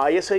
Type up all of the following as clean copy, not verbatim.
ISI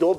2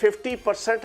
50%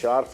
4